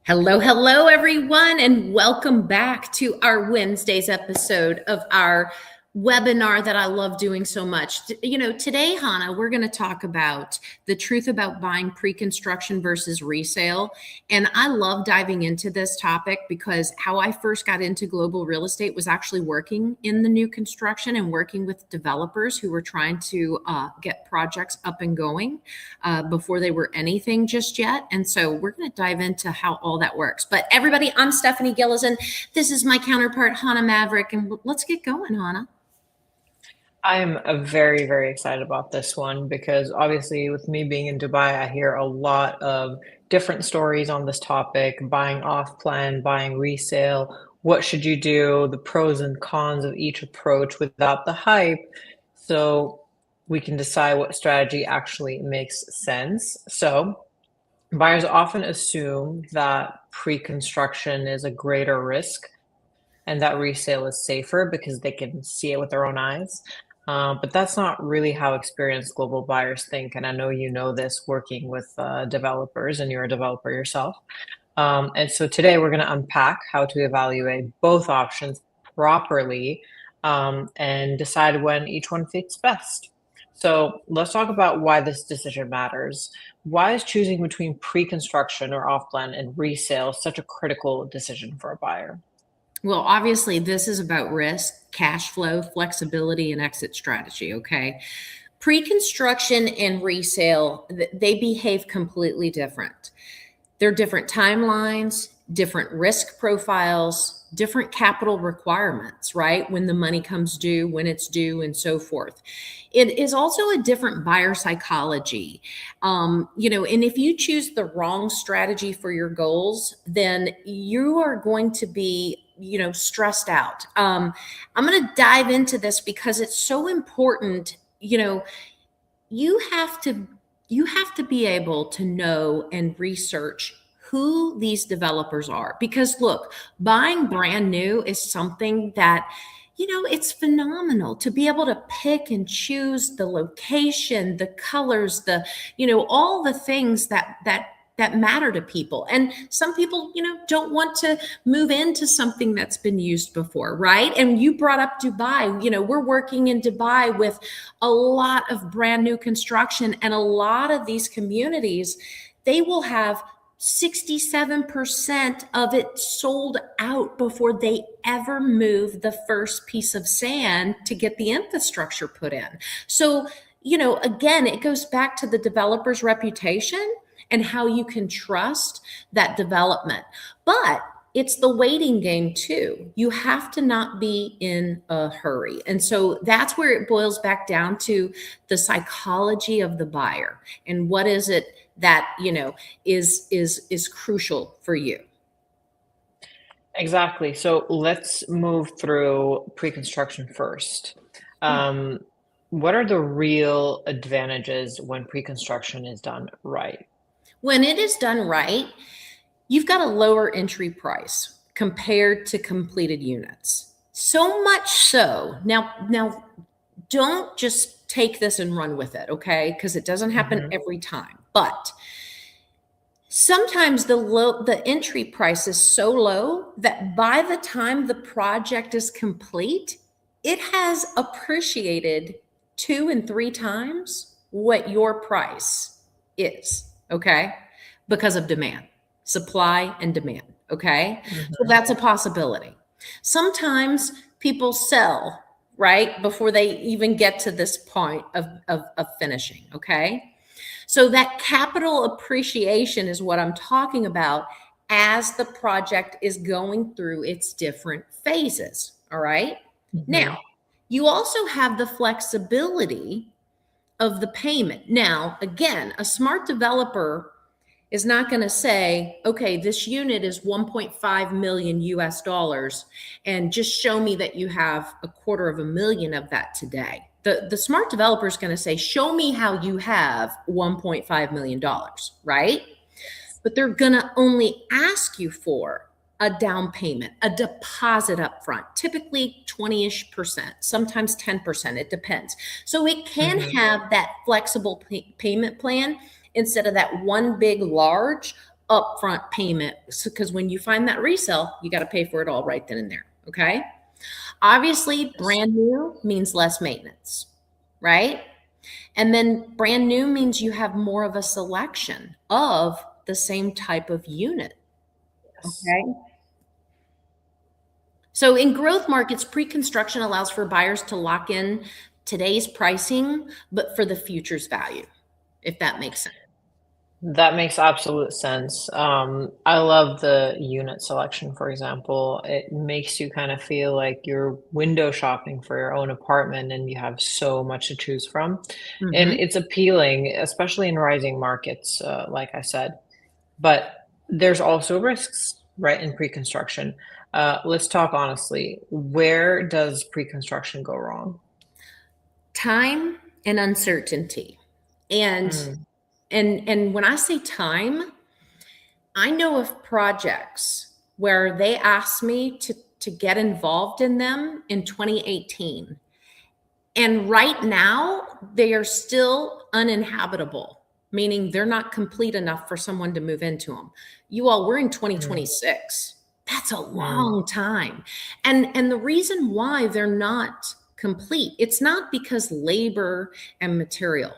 Hello, hello, everyone, and welcome back to our Wednesday's episode of our webinar that I love doing so much. Today, Hannah, we're going to talk about the truth about buying pre-construction versus resale. And I love diving into this topic because how I first got into global real estate was actually working in the new construction and working with developers who were trying to get projects up and going before they were anything just yet. And so we're going to dive into how all that works. But everybody, I'm Stephanie Gillison. This is my counterpart, Hannah Maverick. And let's get going, Hannah. I'm very, very excited about this one because obviously, with me being in Dubai, I hear a lot of different stories on this topic, buying off plan, buying resale. What should you do? The pros and cons of each approach without the hype. So we can decide what strategy actually makes sense. So buyers often assume that pre-construction is a greater risk and that resale is safer because they can see it with their own eyes. But that's not really how experienced global buyers think. And I know you know this working with developers, and you're a developer yourself. And so today we're going to unpack how to evaluate both options properly and decide when each one fits best. So let's talk about why this decision matters. Why is choosing between pre-construction or off-plan and resale such a critical decision for a buyer? Well, obviously, this is about risk, cash flow, flexibility, and exit strategy. Okay. Pre construction and resale, they behave completely different. They're different timelines, different risk profiles, different capital requirements, right? When the money comes due, when it's due, and so forth. It is also a different buyer psychology. And if you choose the wrong strategy for your goals, then you are going to be stressed out. I'm going to dive into this because it's so important. You have to be able to know and research who these developers are, because look, buying brand new is something that it's phenomenal to be able to pick and choose the location, the colors, the all the things that matter to people. And some people don't want to move into something that's been used before, right? And you brought up Dubai. We're working in Dubai with a lot of brand new construction, and a lot of these communities, they will have 67% of it sold out before they ever move the first piece of sand to get the infrastructure put in. So, again, it goes back to the developer's reputation and how you can trust that development. But it's the waiting game too. You have to not be in a hurry. And so that's where it boils back down to the psychology of the buyer and what is it that, is crucial for you. Exactly. So let's move through pre-construction first. What are the real advantages when pre-construction is done right? When it is done right, you've got a lower entry price compared to completed units. So much so. Now don't just take this and run with it, okay? Because it doesn't happen every time. But sometimes the entry price is so low that by the time the project is complete, it has appreciated 2 and 3 times what your price is, okay? Because of demand, supply and demand, okay? So that's a possibility. Sometimes people sell right before they even get to this point of finishing, okay? So that capital appreciation is what I'm talking about as the project is going through its different phases, all right? Now, you also have the flexibility of the payment. Now, again, a smart developer is not going to say, okay, this unit is 1.5 million US dollars, and just show me that you have $250,000 of that today. The smart developer is going to say, show me how you have $1.5 million, right? But they're going to only ask you for a down payment, a deposit up front, typically 20-ish%, sometimes 10%, it depends. So it can have that flexible payment plan instead of that one big large upfront payment, because when you find that resale, you got to pay for it all right then and there. Okay. Obviously, brand new means less maintenance, right? And then brand new means you have more of a selection of the same type of unit. Yes. Okay. So in growth markets, pre-construction allows for buyers to lock in today's pricing, but for the future's value, if that makes sense. That makes absolute sense. I love the unit selection, for example. It makes you kind of feel like you're window shopping for your own apartment and you have so much to choose from. And Mhm. it's appealing, especially in rising markets, like I said. But there's also risks, right, in pre-construction. Let's talk honestly. Where does pre-construction go wrong? Time and uncertainty. And Mm, and when I say time, I know of projects where they asked me to get involved in them in 2018. And right now, they are still uninhabitable, meaning they're not complete enough for someone to move into them. You all, we're in mm, 2026. That's a mm. long time. And the reason why they're not complete, it's not because labor and material.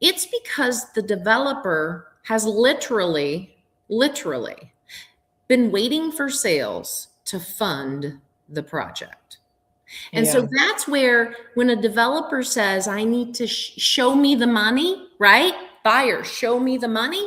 It's because the developer has literally been waiting for sales to fund the project. And so Yeah. that's where when a developer says, I need to show me the money, right? Buyer, show me the money.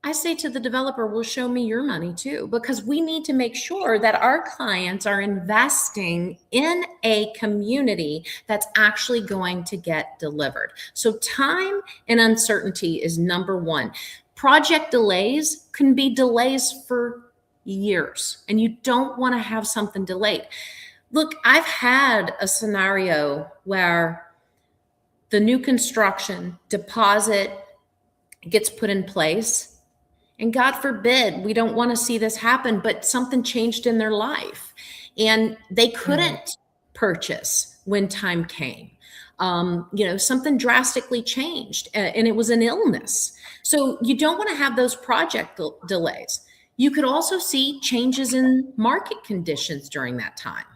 I say to the developer, well, show me your money too, because we need to make sure that our clients are investing in a community that's actually going to get delivered. So time and uncertainty is number one. Project delays can be delays for years, and you don't want to have something delayed. Look, I've had a scenario where the new construction deposit gets put in place, and God forbid, we don't want to see this happen, but something changed in their life and they Mm, couldn't purchase when time came. Something drastically changed, and it was an illness. So you don't want to have those project delays. You could also see changes in market conditions during that time.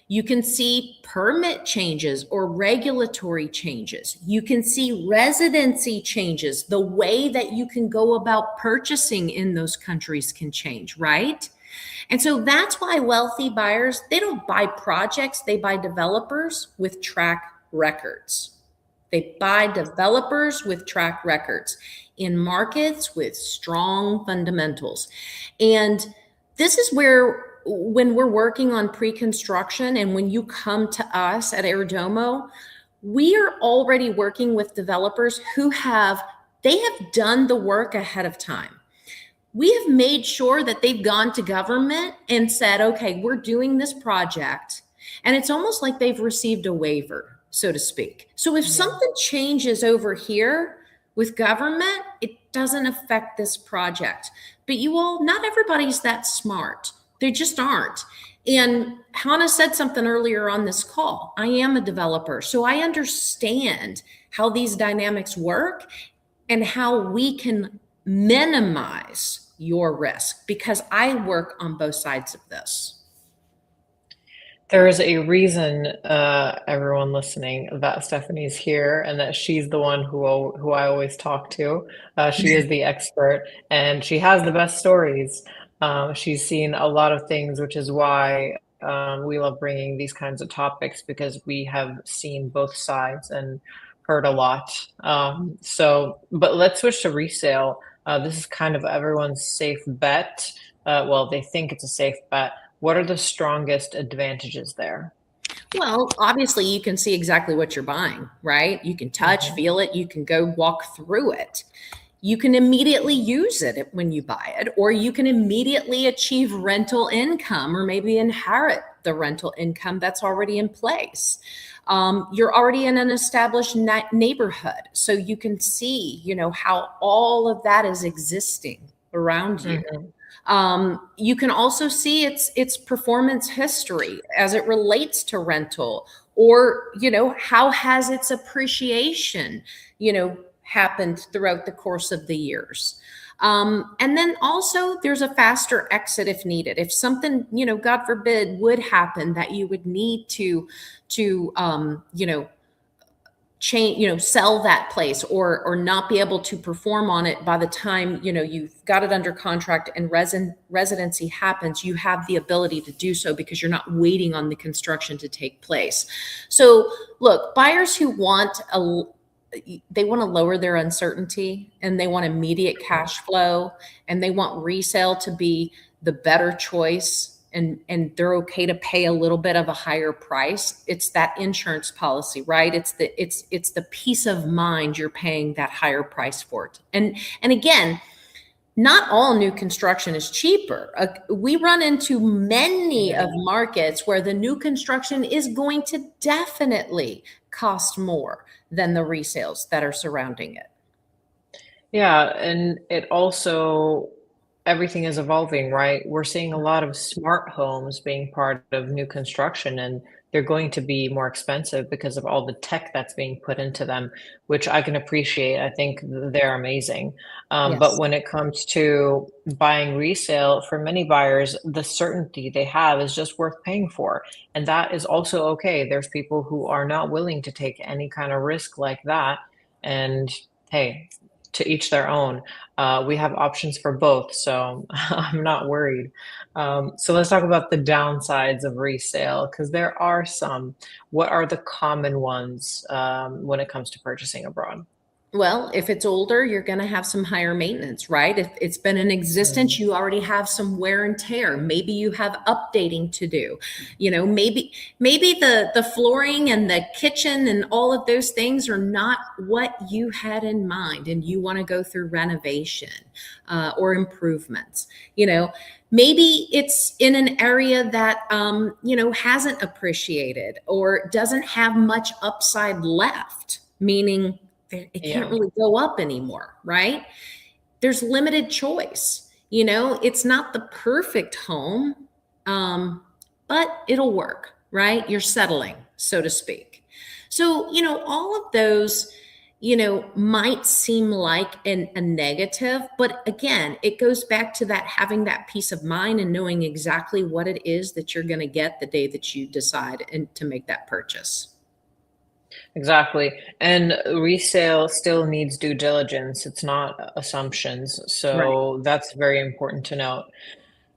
You can see permit changes or regulatory changes. You can see residency changes. The way that you can go about purchasing in those countries can change, right? And so that's why wealthy buyers, they don't buy projects, they buy developers with track records. They buy developers with track records in markets with strong fundamentals. And this is where, when we're working on pre-construction and when you come to us at Airdomo, we are already working with developers who they have done the work ahead of time. We have made sure that they've gone to government and said, okay, we're doing this project. And it's almost like they've received a waiver, so to speak. So if yeah. something changes over here with government, it doesn't affect this project. But you all, not everybody's that smart. They just aren't. And Hannah said something earlier on this call. I am a developer, so I understand how these dynamics work and how we can minimize your risk, because I work on both sides of this. There is a reason, everyone listening, that Stephanie's here and that she's the one who I always talk to. She is the expert and she has the best stories. She's seen a lot of things, which is why we love bringing these kinds of topics because we have seen both sides and heard a lot. But let's switch to resale. This is kind of everyone's safe bet. Well, they think it's a safe bet. What are the strongest advantages there? Well, obviously, you can see exactly what you're buying, right? You can touch, Mhm. feel it, you can go walk through it. You can immediately use it when you buy it, or you can immediately achieve rental income or maybe inherit the rental income that's already in place. You're already in an established neighborhood, so you can see, how all of that is existing around you. Mhm. You can also see its performance history as it relates to rental, or how has its appreciation, you know, happened throughout the course of the years. And then also there's a faster exit if needed. If something, God forbid, would happen that you would need to change, sell that place or not be able to perform on it by the time, you've got it under contract and residency happens, you have the ability to do so because you're not waiting on the construction to take place. So look, buyers who they want to lower their uncertainty and they want immediate cash flow and they want resale to be the better choice, and they're okay to pay a little bit of a higher price. It's that insurance policy, right? It's the peace of mind you're paying that higher price for it. And again, not all new construction is cheaper. We run into many of markets where the new construction is going to definitely cost more than the resales that are surrounding it. Yeah, and it also everything is evolving, right? We're seeing a lot of smart homes being part of new construction, and they're going to be more expensive because of all the tech that's being put into them, which I can appreciate. I think they're amazing. But Yes. when it comes to buying resale, for many buyers, the certainty they have is just worth paying for. And that is also okay. There's people who are not willing to take any kind of risk like that. And hey, to each their own. We have options for both, so I'm not worried. So let's talk about the downsides of resale because there are some. What are the common ones when it comes to purchasing abroad? Well, if it's older, you're going to have some higher maintenance, right? If it's been in existence, Mm, you already have some wear and tear. Maybe you have updating to do. Maybe the flooring and the kitchen and all of those things are not what you had in mind, and you want to go through renovation or improvements. Maybe it's in an area that hasn't appreciated or doesn't have much upside left, meaning it can't yeah. really go up anymore, right? There's limited choice. It's not the perfect home, but it'll work, right? You're settling, so to speak. So, all of those, might seem like a negative, but again, it goes back to that having that peace of mind and knowing exactly what it is that you're going to get the day that you decide and to make that purchase. Exactly. And resale still needs due diligence. It's not assumptions. Right. So that's very important to note.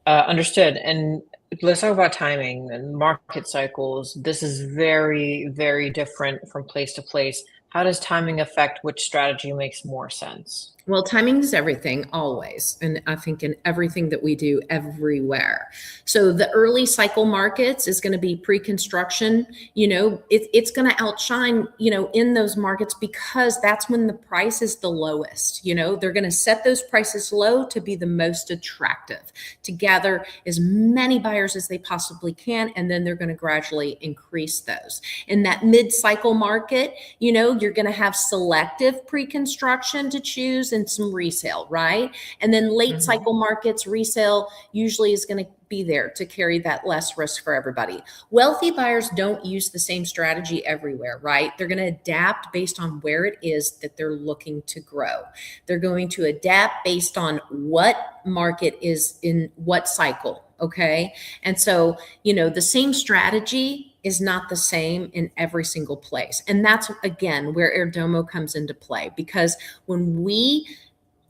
Understood. And let's talk about timing and market cycles. This is very, very different from place to place. How does timing affect which strategy makes more sense? Well, timing is everything, always. And I think in everything that we do everywhere. So the early cycle markets is going to be pre-construction. It's going to outshine, in those markets because that's when the price is the lowest. They're going to set those prices low to be the most attractive, to gather as many buyers as they possibly can. And then they're going to gradually increase those. In that mid-cycle market, you're going to have selective pre-construction to choose and some resale, right? And then late Hmm. cycle markets, resale usually is going to be there to carry that less risk for everybody. Wealthy buyers don't use the same strategy everywhere, right? They're going to adapt based on where it is that they're looking to grow. They're going to adapt based on what market is in what cycle. Okay. And so, the same strategy is not the same in every single place. And that's again where Airdomo comes into play, because when we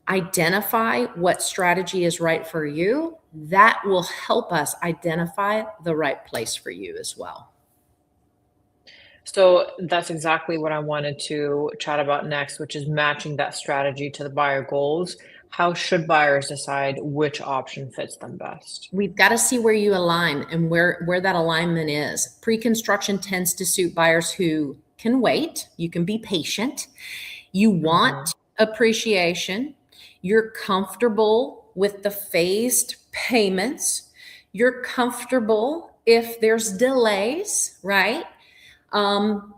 identify what strategy is right for you, that will help us identify the right place for you as well. So that's exactly what I wanted to chat about next, which is matching that strategy to the buyer goals. How should buyers decide which option fits them best? We've got to see where you align and where that alignment is. Pre-construction tends to suit buyers who can wait. You can be patient. You want Hmm. appreciation. You're comfortable with the phased payments. You're comfortable if there's delays, right? Um,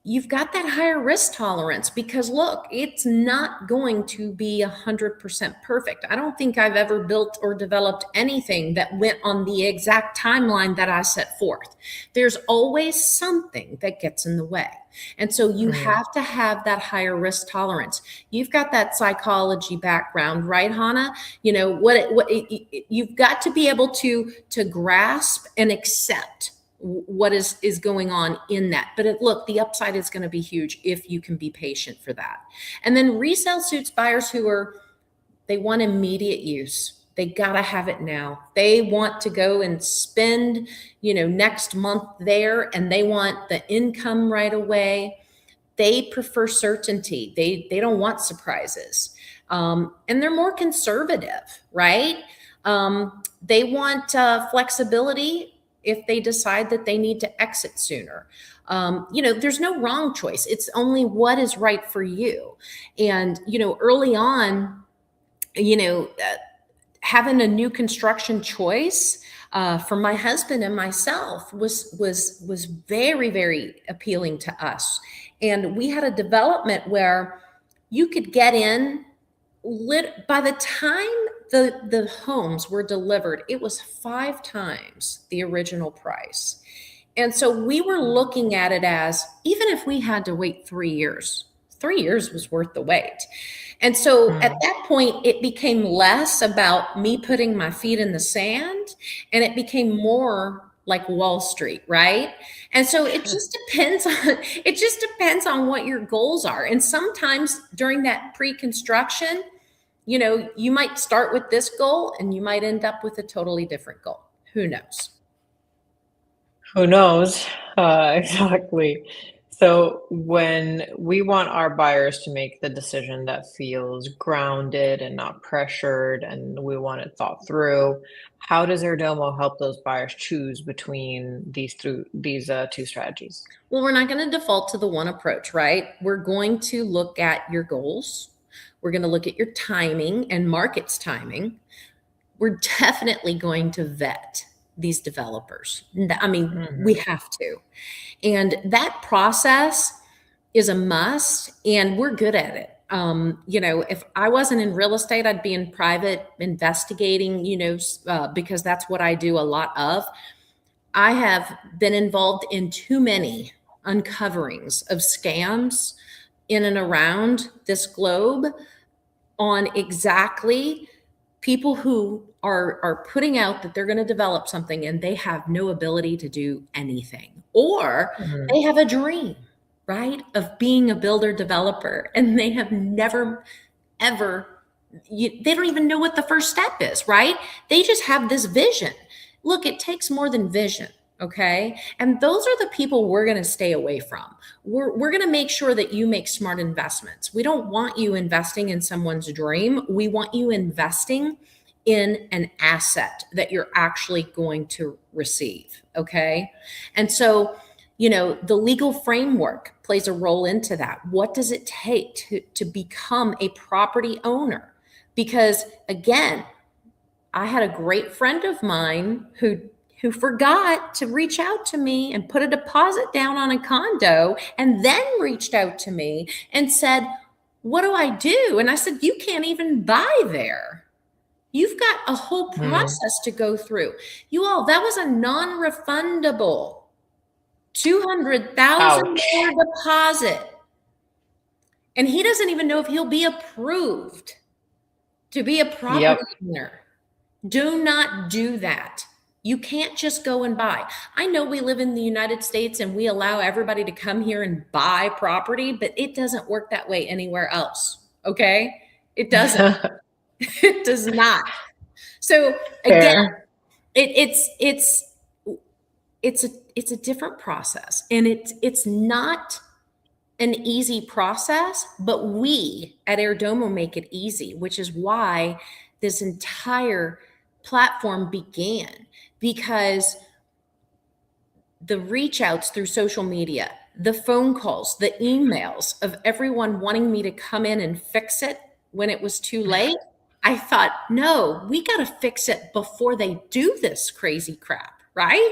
you've got that higher risk tolerance because look, it's not going to be 100% perfect. I don't think I've ever built or developed anything that went on the exact timeline that I set forth. There's always something that gets in the way. And so you Mm. have to have that higher risk tolerance. You've got that psychology background, right, Hannah? You know, you've got to be able to grasp and accept what is going on in that. But look, the upside is going to be huge if you can be patient for that. And then resale suits buyers they want immediate use. They got to have it now. They want to go and spend, next month there, and they want the income right away. They prefer certainty. They don't want surprises. And they're more conservative, right? They want flexibility if they decide that they need to exit sooner. There's no wrong choice. It's only what is right for you. And, early on, having a new construction choice for my husband and myself was very, very appealing to us. And we had a development where you could get in by the time the homes were delivered, it was 5 times the original price. And so we were looking at it as, even if we had to wait 3 years, 3 years was worth the wait. And so at that point, it became less about me putting my feet in the sand, and it became more like Wall Street, right? And so it just depends on what your goals are. And sometimes during that pre-construction, you might start with this goal and you might end up with a totally different goal. Who knows? Who knows? Exactly. So when we want our buyers to make the decision that feels grounded and not pressured, and we want it thought through, how does Erdomo help those buyers choose between these two strategies? Well, we're not going to default to the one approach, right? We're going to look at your goals. We're going to look at your timing and market's timing. We're definitely going to vet these developers. I mean, we have to. And that process is a must, and we're good at it. If I wasn't in real estate, I'd be in private investigating, because that's what I do a lot of. I have been involved in too many uncoverings of scams in and around this globe on exactly people who are putting out that they're going to develop something and they have no ability to do anything, or they have a dream, right, of being a builder developer, and they have never ever they don't even know what the first step is, right? They just have this vision. Look, it takes more than vision. Okay. And those are the people we're going to stay away from. We're going to make sure that you make smart investments. We don't want you investing in someone's dream. We want you investing in an asset that you're actually going to receive. Okay. And so, the legal framework plays a role into that. What does it take to become a property owner? Because again, I had a great friend of mine who forgot to reach out to me and put a deposit down on a condo, and then reached out to me and said, "What do I do?" And I said, "You can't even buy there. You've got a whole process to go through." You all, that was a non-refundable $200,000 deposit. And he doesn't even know if he'll be approved to be a property owner. Do not do that. You can't just go and buy. I know we live in the United States and we allow everybody to come here and buy property, but it doesn't work that way anywhere else. Okay? It doesn't. It does not. So again, it's a different process, and it's not an easy process, but we at Airdomo make it easy, which is why this entire platform began, because the reach outs through social media, the phone calls, the emails of everyone wanting me to come in and fix it when it was too late, I thought, no, we got to fix it before they do this crazy crap, right?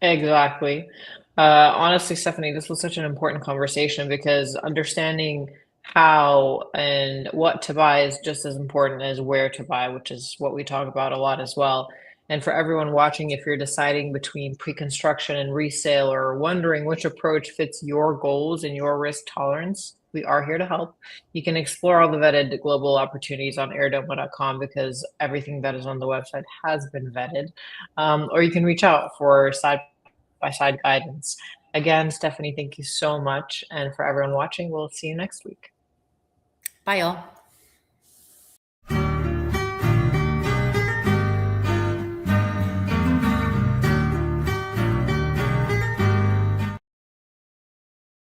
Exactly. Honestly, Stephanie, this was such an important conversation because understanding how and what to buy is just as important as where to buy, which is what we talk about a lot as well. And for everyone watching, if you're deciding between pre-construction and resale or wondering which approach fits your goals and your risk tolerance, we are here to help. You can explore all the vetted global opportunities on airdoma.com because everything that is on the website has been vetted. Or you can reach out for side by side guidance. Again, Stephanie, thank you so much. And for everyone watching, we'll see you next week. Bye, y'all.